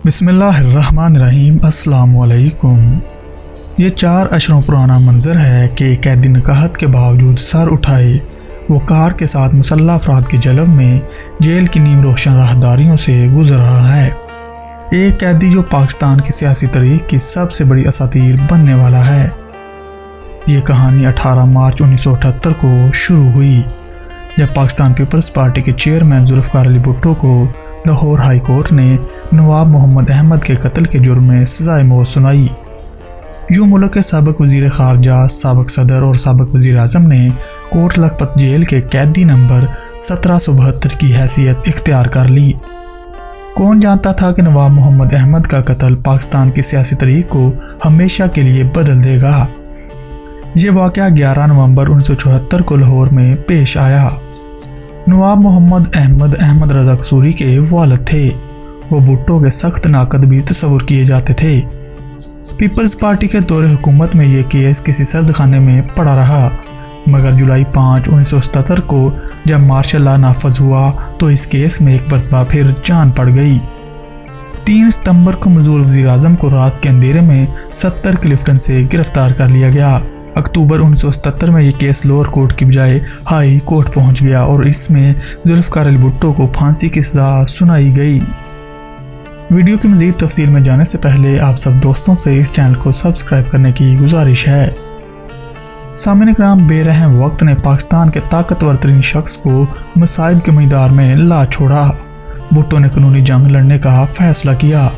बिस्मिल्लाहिर्रहमानिर्रहीम। अस्सलाम वालेकुम। ये 4 अशरों पुराना मंजर है कि कैदी नकाहत के बावजूद सर उठाए वो कार के साथ मुसल्लह अफराद की जलव में जेल की नीम रोशन राहदारियों से गुजर रहा है। एक कैदी जो पाकिस्तान की सियासी तारीख की सबसे बड़ी असातीर बनने वाला है। ये कहानी 18 मार्च 1978 को शुरू हुई जब पाकिस्तान पीपल्स पार्टी के चेयरमैन जुल्फ़िकार अली भुट्टो को लाहौर हाई कोर्ट ने नवाब मोहम्मद अहमद के कत्ल के जुर्म में सज़ाए मौत सुनाई। यूं मुल्क के साबिक़ वज़ीर ख़ारजा, साबिक़ सदर और साबिक़ वज़ीर आज़म ने कोट लखपत जेल के कैदी नंबर 1772 की हैसियत इख्तियार कर ली। कौन जानता था कि नवाब मोहम्मद अहमद का कत्ल पाकिस्तान की सियासी तारीख को हमेशा के लिए बदल देगा। ये वाक़या 11 नवंबर 1974 को लाहौर में पेश आया। नवाब मोहम्मद अहमद रज़ा कसूरी के वालिद थे। वो भुट्टो के सख्त नाकद भी तस्वुर किए जाते थे। पीपल्स पार्टी के दौरे हुकूमत में ये केस किसी सर्द खाने में पड़ा रहा, मगर जुलाई 5, 1977 को जब मार्शल लॉ नाफज हुआ तो इस केस में एक मरतबा फिर जान पड़ गई। 3 सितंबर को मजूर वज़ीर आज़म को रात के अंधेरे में 70 क्लिफ्टन से गिरफ्तार कर लिया गया। अक्टूबर 1977 में ये केस लोअर कोर्ट की बजाय हाई कोर्ट पहुंच गया और इसमें जुल्फ़िकार अली भुट्टो को फांसी की सज़ा सुनाई गई। वीडियो की मज़ीद तफसील में जाने से पहले आप सब दोस्तों से इस चैनल को सब्सक्राइब करने की गुजारिश है। सामईन किराम, बेरहम वक्त ने पाकिस्तान के ताकतवर तरीन शख्स को मसाइब के मैदान में ला छोड़ा। भुट्टो ने कानूनी जंग लड़ने का फैसला किया।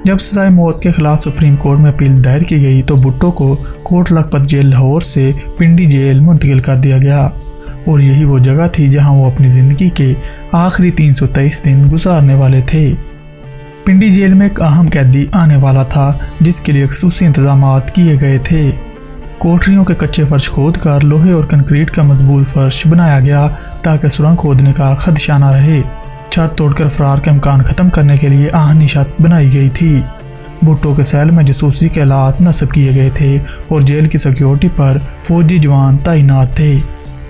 जब सजाए मौत के खिलाफ सुप्रीम कोर्ट में अपील दायर की गई तो भुट्टो को कोट लखपत जेल लाहौर से पिंडी जेल मुंतकिल कर दिया गया और यही वो जगह थी जहां वो अपनी ज़िंदगी के आखिरी 323 दिन गुजारने वाले थे। पिंडी जेल में एक अहम कैदी आने वाला था जिसके लिए ख़ुसूसी इंतजामात किए गए थे। कोठरियों के कच्चे फर्श खोद कर लोहे और कंक्रीट का मजबूत फर्श बनाया गया ताकि सुरंग खोदने का खदशा न रहे। छत तोड़कर फरार के इम्कान ख़त्म करने के लिए आहनी छत बनाई गई थी। भुट्टो के सेल में जासूसी के आलात नस्ब किए गए थे और जेल की सिक्योरिटी पर फौजी जवान तैनात थे।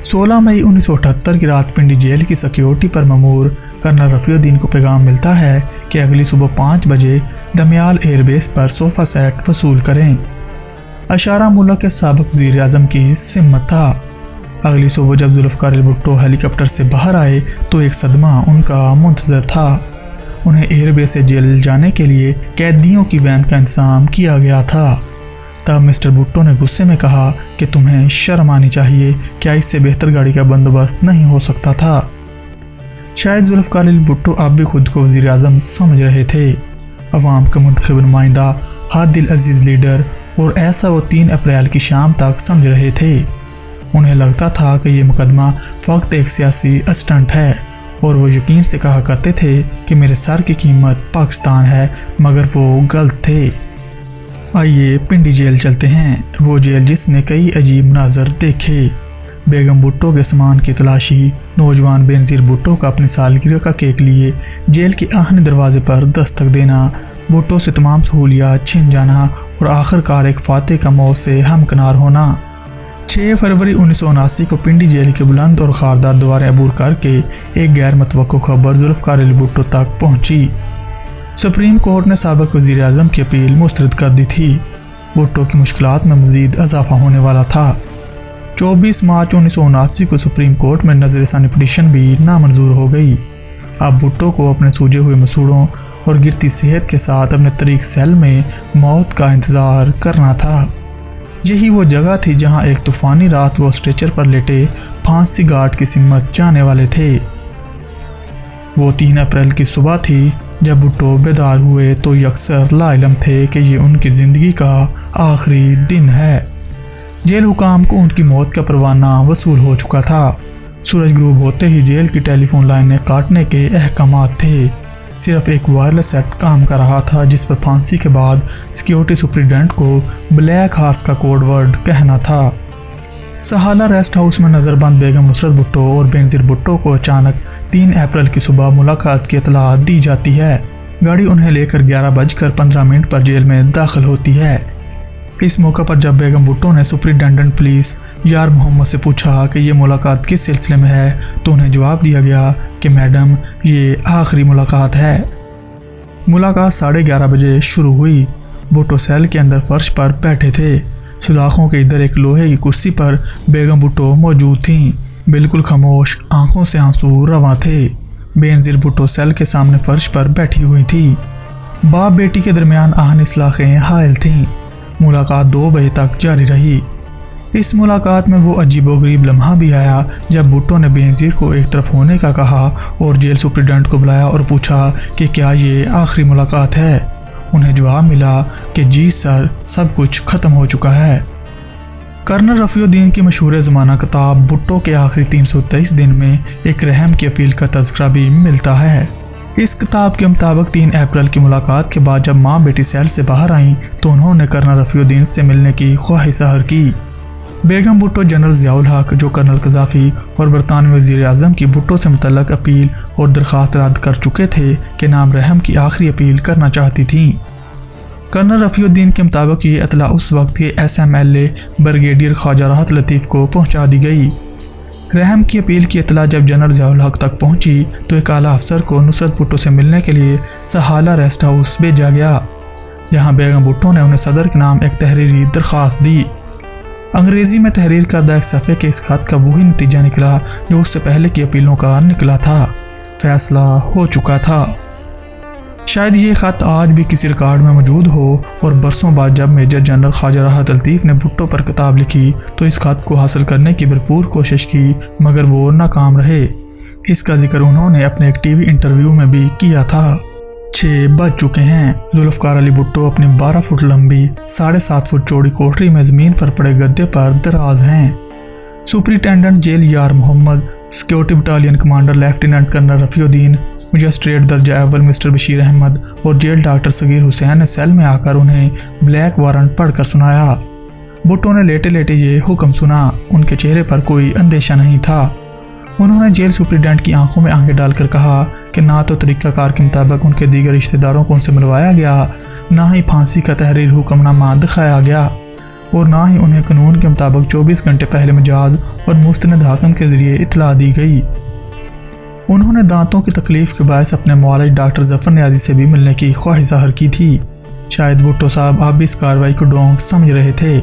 16 मई 1978 की रात पिंडी जेल की सिक्योरिटी पर ममूर कर्नल रफ़ीउद्दीन को पैगाम मिलता है कि अगली सुबह 5 बजे दमियाल एयरबेस पर सोफ़ा सेट वसूल करें। अशारा मुल्क के साबिक़ वज़ीर आज़म की सिमत था। अगली सुबह जब जुल्फ़िकार अली भुट्टो हेलीकॉप्टर से बाहर आए तो एक सदमा उनका मुंतज़र था। उन्हें एयरबेस से जेल जाने के लिए कैदियों की वैन का इंतज़ाम किया गया था। तब मिस्टर भुट्टो ने गुस्से में कहा कि तुम्हें शर्म आनी चाहिए, क्या इससे बेहतर गाड़ी का बंदोबस्त नहीं हो सकता था। शायद जुल्फ़िकार अली भुट्टो अब भी खुद को वज़ीर आज़म समझ रहे थे, अवाम का मुंतखब नुमाइंदा, हाथ दिल अजीज़ लीडर, और ऐसा वो 3 अप्रैल की शाम तक समझ रहे थे। उन्हें लगता था कि ये मुकदमा फ़कत एक सियासी स्टंट है और वो यकीन से कहा करते थे कि मेरे सर की कीमत पाकिस्तान है, मगर वो गलत थे। आइए पिंडी जेल चलते हैं, वो जेल जिसने कई अजीब मनाज़र देखे। बेगम भुट्टो के सामान की तलाशी, नौजवान बेनज़ीर भुट्टो का अपनी सालगिरह का केक लिए जेल के आहनी दरवाजे पर दस्तक देना, भुट्टो से तमाम सहूलियात छिन जाना और आखिरकार एक फातह का मौत से हमकिनार होना। 6 फरवरी 1979 को पिंडी जेल के बुलंद और खारदार द्वारे अबूर करके एक गैर मतवक्को खबर जुल्फ़िकार अली भुट्टो तक पहुंची। सुप्रीम कोर्ट ने साबिक़ वज़ीर आज़म की अपील मुस्तरद कर दी थी। भुट्टो की मुश्किलात में मज़ीद इजाफा होने वाला था। 24 मार्च 1979 को सुप्रीम कोर्ट में नज़र-ए-सानी पिटीशन भी नामंजूर हो गई। अब भुट्टो को अपने सूजे हुए मसूड़ों और गिरती सेहत के साथ अपने तरीक सेल में मौत का इंतज़ार करना था। यही वो जगह थी जहां एक तूफ़ानी रात वो स्ट्रेचर पर लेटे फांसी गार्ड की सिमत जाने वाले थे। वो 3 अप्रैल की सुबह थी जब भुट्टो बेदार हुए तो यकसर लाइलम थे कि ये उनकी ज़िंदगी का आखिरी दिन है। जेल हुकाम को उनकी मौत का परवाना वसूल हो चुका था। सूरज गुरूब होते ही जेल की टेलीफोन लाइनें काटने के अहकामात थे। सिर्फ एक वायरलेस सेट काम कर रहा था जिस पर फांसी के बाद सिक्योरिटी सुप्रिटेंडेंट को ब्लैक हार्स का कोड वर्ड कहना था। सहाला रेस्ट हाउस में नज़रबंद बेगम नुसरत भुट्टो और बेनज़ीर भुट्टो को अचानक 3 अप्रैल की सुबह मुलाकात की इतला दी जाती है। गाड़ी उन्हें लेकर 11:15 पर जेल में दाखिल होती है। इस मौका पर जब बेगम भुट्टो ने सुप्रिटेंडेंट पुलिस यार मोहम्मद से पूछा कि ये मुलाकात किस सिलसिले में है तो उन्हें जवाब दिया गया कि मैडम ये आखिरी मुलाकात है। मुलाकात 11:30 बजे शुरू हुई। भुट्टो सेल के अंदर फर्श पर बैठे थे। सुलाखों के इधर एक लोहे की कुर्सी पर बेगम भुट्टो मौजूद थीं, बिल्कुल खामोश, आंखों से आंसू रवां थे। बेनज़ीर भुट्टो सेल के सामने फर्श पर बैठी हुई थी। बाप बेटी के दरमियान आहन इस्लाखें हायल थीं। मुलाकात 2 बजे तक जारी रही। इस मुलाकात में वो अजीबोगरीब लम्हा भी आया जब भुट्टो ने बेनज़ीर को एक तरफ होने का कहा और जेल सुप्रिटेंडेंट को बुलाया और पूछा कि क्या ये आखिरी मुलाकात है। उन्हें जवाब मिला कि जी सर, सब कुछ ख़त्म हो चुका है। कर्नल रफ़ीउद्दीन की मशहूर ज़माना किताब भुट्टो के आखिरी 323 दिन में एक रहम की अपील का तज़किरा भी मिलता है। इस किताब के मुताबिक 3 अप्रैल की मुलाकात के बाद जब माँ बेटी सेल से बाहर आईं तो उन्होंने कर्नल रफ़ीउद्दीन से मिलने की ख्वाहिश ज़ाहिर की। बेगम भुट्टो जनरल ज़ियाउल हक, जो कर्नल क़ज़ाफ़ी और बरतानवी वज़ीर आज़म की भुट्टो से मुतल्लक अपील और दरख्वास्त रद्द कर चुके थे, के नाम रहम की आखिरी अपील करना चाहती थीं। कर्नल रफ़ीउद्दीन के मुताबिक ये इतला उस वक्त के SMLA ब्रिगेडियर ख्वाजा राहत लतीफ़ को पहुँचा दी गई। रहम की अपील की इतला जब जनरल ज़ियाउल हक तक पहुँची तो एक आला अफसर को नुसरत भुट्टो से मिलने के लिए सहाला रेस्ट हाउस भेजा गया, जहाँ बेगम भुट्टो ने उन्हें सदर के नाम एक तहरीरी दरख्वास्त दी। अंग्रेज़ी में तहरीर करदा एक सफ़े के इस खत का वही नतीजा निकला जो उससे पहले की अपीलों का निकला था। फैसला हो चुका था। शायद ये ख़त आज भी किसी रिकॉर्ड में मौजूद हो और बरसों बाद जब मेजर जनरल ख्वाजा राहत लतीफ़ ने भुट्टो पर किताब लिखी तो इस खत को हासिल करने की भरपूर कोशिश की, मगर वो नाकाम रहे। इसका जिक्र उन्होंने अपने एक टीवी इंटरव्यू में भी किया था। 6 बज चुके हैं। जुल्फ़कार अली भुट्टो अपनी 12 फुट लंबी 7.5 फुट चौड़ी कोठरी में ज़मीन पर पड़े गद्दे पर दराज हैं। Superintendent jail Yar Mohammad, security battalion commander lieutenant colonel Rafiuddin, magistrate दर्जा अव्वल मिस्टर बशीर अहमद और जेल डॉक्टर सगीर हुसैन ने सेल में आकर उन्हें ब्लैक वारंट पढ़कर सुनाया। भुट्टो ने लेटे लेटे ये हुक्म सुना। उनके चेहरे पर कोई अंदेशा नहीं था। उन्होंने जेल सुप्रिटेंडेंट की आंखों में आंखें डालकर कहा कि ना तो तरीक़ाकार के मुताबिक उनके दीगर रिश्तेदारों को उनसे मिलवाया गया, ना ही फांसी का तहरीर हुक्मनामा दिखाया गया और ना ही उन्हें कानून के मुताबिक 24 घंटे पहले मिजाज और मुस्तनद हाकिम के जरिए इतला दी गई। उन्होंने दांतों की तकलीफ के बायस अपने मुआलिज डॉक्टर जफर नियाज़ी से भी मिलने की ख्वाहिश ज़ाहिर की थी। शायद भुट्टो साहब आप भी इस कार्रवाई को डोंग समझ रहे थे,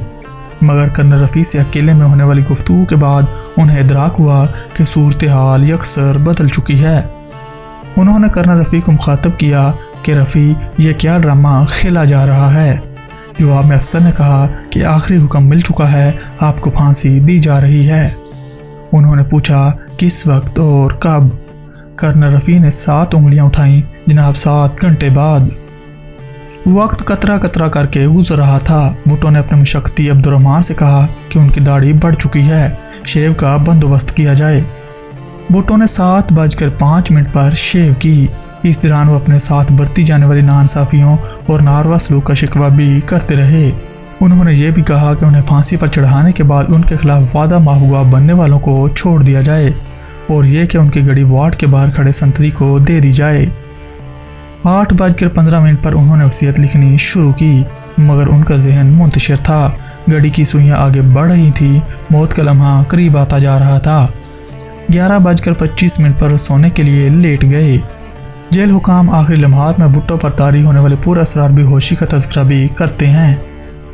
मगर कर्नल रफ़ी से अकेले में होने वाली गुफ्तगू के बाद उन्हें इदराक हुआ कि सूरत हाल यकसर बदल चुकी है। उन्होंने कर्नल रफ़ी को मुखातब किया कि रफ़ी, ये क्या ड्रामा खेला जा रहा है। जवाब में अफसर ने कहा कि आखिरी हुक्म मिल चुका है, आपको फांसी दी जा रही है। उन्होंने पूछा किस वक्त और कब। कर्नल रफ़ी ने 7 उंगलियां उठाईं। जनाब 7 घंटे बाद। वक्त कतरा कतरा करके गुजर रहा था। भुट्टो ने अपने मुशक्कती अब्दुर्रहमान से कहा कि उनकी दाढ़ी बढ़ चुकी है, शेव का बंदोबस्त किया जाए। भुट्टो ने 7:05 पर शेव की। इस दौरान वो अपने साथ बरती जाने वाली नाइंसाफियों और नारवा सलूक का शिकवा भी करते रहे। उन्होंने ये भी कहा कि उन्हें फांसी पर चढ़ाने के बाद उनके खिलाफ वादा माहूगा बनने वालों को छोड़ दिया जाए और ये कि उनकी गड़ी वार्ड के बाहर खड़े संतरी को दे दी जाए। 8:15 पर उन्होंने वसीयत लिखनी शुरू की, मगर उनका जहन मुंतशिर था। गड़ी की सुइयां आगे बढ़ रही थी। मौत का लम्हा करीब आता जा रहा था। 11:25 पर सोने के लिए लेट गए। जेल हुकाम आखिरी लम्हात में भुट्टो पर तारी होने वाले पूरा असरार बेहोशी का तज़किरा भी करते हैं।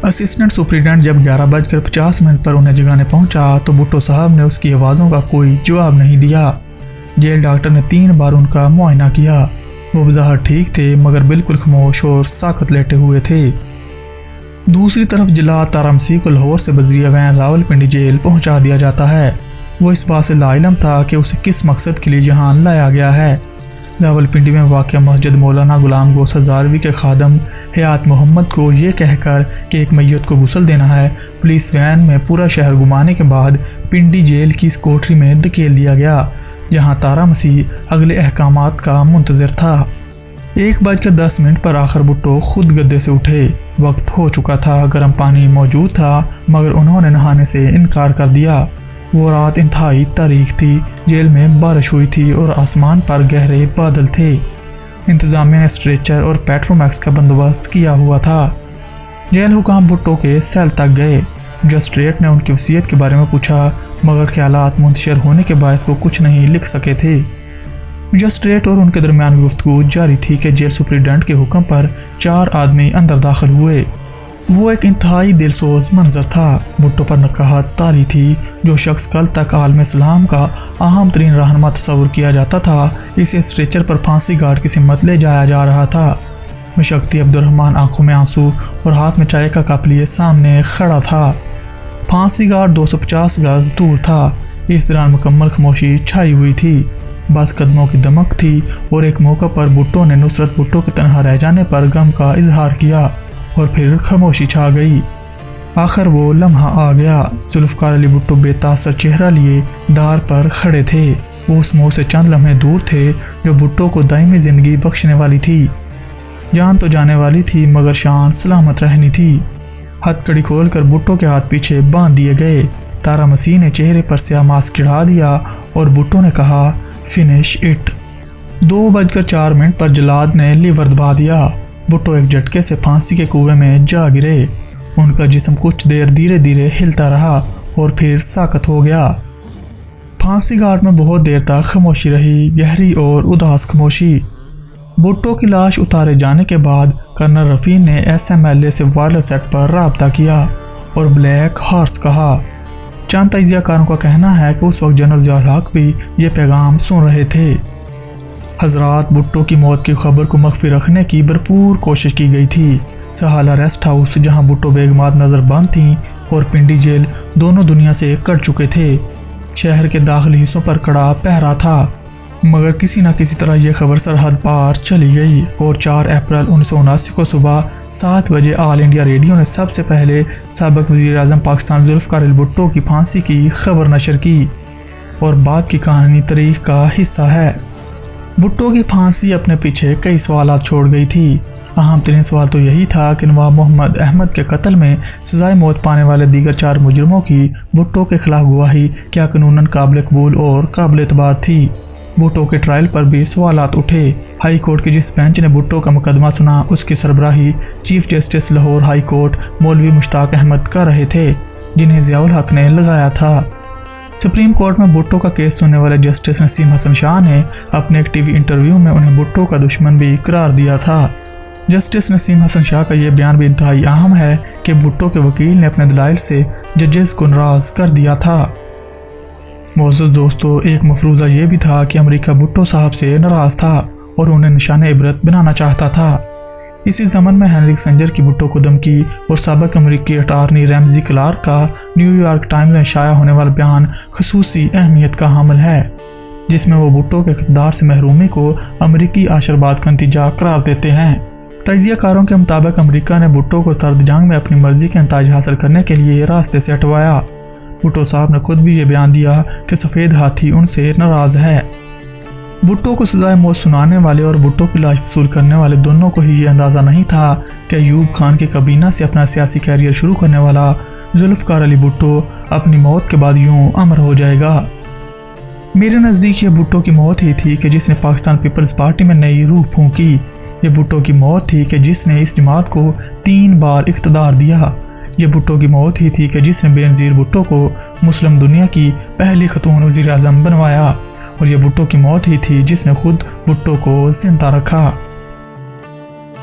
असिस्टेंट सुप्रिटेंडेंट जब 11:50 पर उन्हें जगाने पहुंचा तो भुट्टो साहब ने उसकी आवाज़ों का कोई जवाब नहीं दिया। जेल डॉक्टर ने 3 बार उनका मुआयना किया। वो बज़ाहिर ठीक थे, मगर बिल्कुल खामोश और साकत लेटे हुए थे। दूसरी तरफ जिला तारामसी को लाहौर से बजरिया वैन रावलपिंडी जेल पहुंचा दिया जाता है। वो इस बात से लाइलम था कि उसे किस मकसद के लिए यहाँ लाया गया है। रावलपिंडी में वाक़ मस्जिद मौलाना गुलाम गौस हज़ारवी के खादम हयात मोहम्मद को ये कहकर कि एक मैयत को गुस्ल देना है, पुलिस वैन में पूरा शहर घुमाने के बाद पिंडी जेल की इस कोठरी में धकेल दिया गया, जहाँ तारा मसीह अगले अहकामात का मुंतज़िर था। 1:10 पर आखिर भुट्टो खुद गद्दे से उठे। वक्त हो चुका था, गर्म पानी मौजूद था, मगर उन्होंने नहाने से इनकार कर दिया। वो रात इंतहाई तारीख थी। जेल में बारिश हुई थी और आसमान पर गहरे बादल थे। इंतज़ामिया ने स्ट्रेचर और पेट्रोमैक्स का बंदोबस्त किया हुआ था। जेल हुकाम भुट्टो के सेल तक गए। मजिस्ट्रेट ने उनकी वसीयत के बारे में पूछा, मगर ख्यालात मुंतशिर होने के बायस वो कुछ नहीं लिख सके थे। मजिस्ट्रेट और उनके दरमियान गुफ्तगू जारी थी कि जेल सुप्रिटेंडेंट के हुक्म पर 4 आदमी अंदर दाखिल हुए। वो एक इंतहाई दिलसोज मंजर था। भुट्टो पर नकाहत तारी थी। जो शख्स कल तक आलम इस्लाम का अहम तरीन रहनुमा तस्वुर किया जाता था, इसे स्ट्रेचर पर फांसी गार्ड की सिमत ले जाया जा रहा था। मुशक्ति अब्दुर्रहमान आंखों में आंसू और हाथ में चाय का कप लिए सामने खड़ा था। फांसी गार्ड 250 गज दूर था। इस दौरान मुकम्मल खामोशी छाई हुई थी। बस कदमों की दमक थी और एक मौका पर भुट्टो ने नुसरत भुट्टो के तनहा रह जाने पर गम का इजहार किया और फिर खामोशी छा गई। आखिर वो लम्हा आ गया। जुल्फ़कार अली भुट्टो बेतासर चेहरा लिए दार पर खड़े थे। वो उस मोड़ से चंद लम्हे दूर थे जो भुट्टो को दायमी जिंदगी बख्शने वाली थी। जान तो जाने वाली थी मगर शान सलामत रहनी थी। हथकड़ी खोलकर भुट्टो के हाथ पीछे बांध दिए गए। तारा मसीह ने चेहरे पर स्याह मास्क चढ़ा दिया और भुट्टो ने कहा, फिनिश इट। 2:04 पर जलाद ने लीवर दबा दिया। भुट्टो एक झटके से फांसी के कुएं में जा गिरे। उनका जिस्म कुछ देर धीरे धीरे हिलता रहा और फिर साकत हो गया। फांसी घाट में बहुत देर तक खामोशी रही, गहरी और उदास खामोशी। भुट्टो की लाश उतारे जाने के बाद कर्नल रफ़ी ने SMLA से वायरलेस सेट पर राब्ता किया और ब्लैक हॉर्स कहा। चंद तजियाकारों का कहना है कि उस वक्त जनरल ज़ियाउल हक भी ये पैगाम सुन रहे थे। हजरात, भुट्टो की मौत की खबर को मख्फी रखने की भरपूर कोशिश की गई थी। सहाला रेस्ट हाउस जहां भुट्टो बेगमात नज़र बंद थीं और पिंडी जेल दोनों दुनिया से कट चुके थे। शहर के दाखिली हिस्सों पर कड़ा पहरा था, मगर किसी न किसी तरह यह खबर सरहद पार चली गई और 4 अप्रैल 1979 को सुबह 7 बजे ऑल इंडिया रेडियो ने सबसे पहले साबिक वज़ीर-ए-आज़म पाकिस्तान जुल्फ़कार अली भुट्टो की फांसी की खबर नशर की। और बाद की कहानी तारीख का हिस्सा है। भुट्टो की फांसी अपने पीछे कई सवालात छोड़ गई थी। अहम तरीन सवाल तो यही था कि नवाब मोहम्मद अहमद के कत्ल में सजाए मौत पाने वाले दीगर 4 मुजरिमों की भुट्टो के खिलाफ गवाही क्या कानूनन काबिल कबूल और काबिल एतबार थी। भुट्टो के ट्रायल पर भी सवालात उठे। हाई कोर्ट के जिस बेंच ने भुट्टो का मुकदमा सुना, उसकी सरबराही chief justice Lahore high court मौलवी मुश्ताक अहमद कर रहे थे, जिन्हें ज़ियाउल हक ने लगाया था। सुप्रीम कोर्ट में भुट्टो का केस सुनने वाले जस्टिस नसीम हसन शाह ने अपने एक टीवी इंटरव्यू में उन्हें भुट्टो का दुश्मन भी करार दिया था। जस्टिस नसीम हसन शाह का यह बयान भी इंतहाई अहम है कि भुट्टो के वकील ने अपने दलाइल से जजेस को नाराज कर दिया था। मोअज़्ज़ज़ दोस्तों, एक मफरूज़ा ये भी था कि अमेरिका भुट्टो साहब से नाराज़ था और उन्हें निशाने इबरत बनाना चाहता था। इसी ज़मन में हेनरी किसिंजर की भुट्टो को धमकी और साबिक अमेरिकी अटारनी रैमजी क्लार्क का न्यूयॉर्क टाइम्स में शाया होने वाला बयान खसूसी अहमियत का हामिल है, जिसमें वो भुट्टो के इक़्तिदार से महरूमी को अमेरिकी आशीर्वाद का नतीजा करार देते हैं। तजियाकारों के मुताबिक अमेरिका ने भुट्टो को सर्द जंग में अपनी मर्जी के नताज हासिल करने के लिए रास्ते से हटवाया। भुट्टो साहब ने खुद भी ये बयान दिया कि सफ़ेद हाथी उनसे नाराज़ है। भुट्टो को सजाए मौत सुनाने वाले और भुट्टो की लाश वसूल करने वाले दोनों को ही ये अंदाज़ा नहीं था कि अयूब खान की कबीना से अपना सियासी कैरियर शुरू करने वाला जुल्फ़कार अली भुट्टो अपनी मौत के बाद यूं अमर हो जाएगा। मेरे नज़दीक ये भुट्टो की मौत ही थी कि जिसने पाकिस्तान पीपल्स पार्टी में नई रूह फूंकी। ये भुट्टो की मौत थी कि जिसने इस जमात को 3 बार इक़्तिदार दिया। ये भुट्टो की मौत ही थी कि जिसने बेनज़ीर भुट्टो को मुस्लिम दुनिया की पहली खतून वज़ीर-ए-आज़म बनवाया। और ये भुट्टो की मौत ही थी जिसने खुद भुट्टो को जिंदा रखा।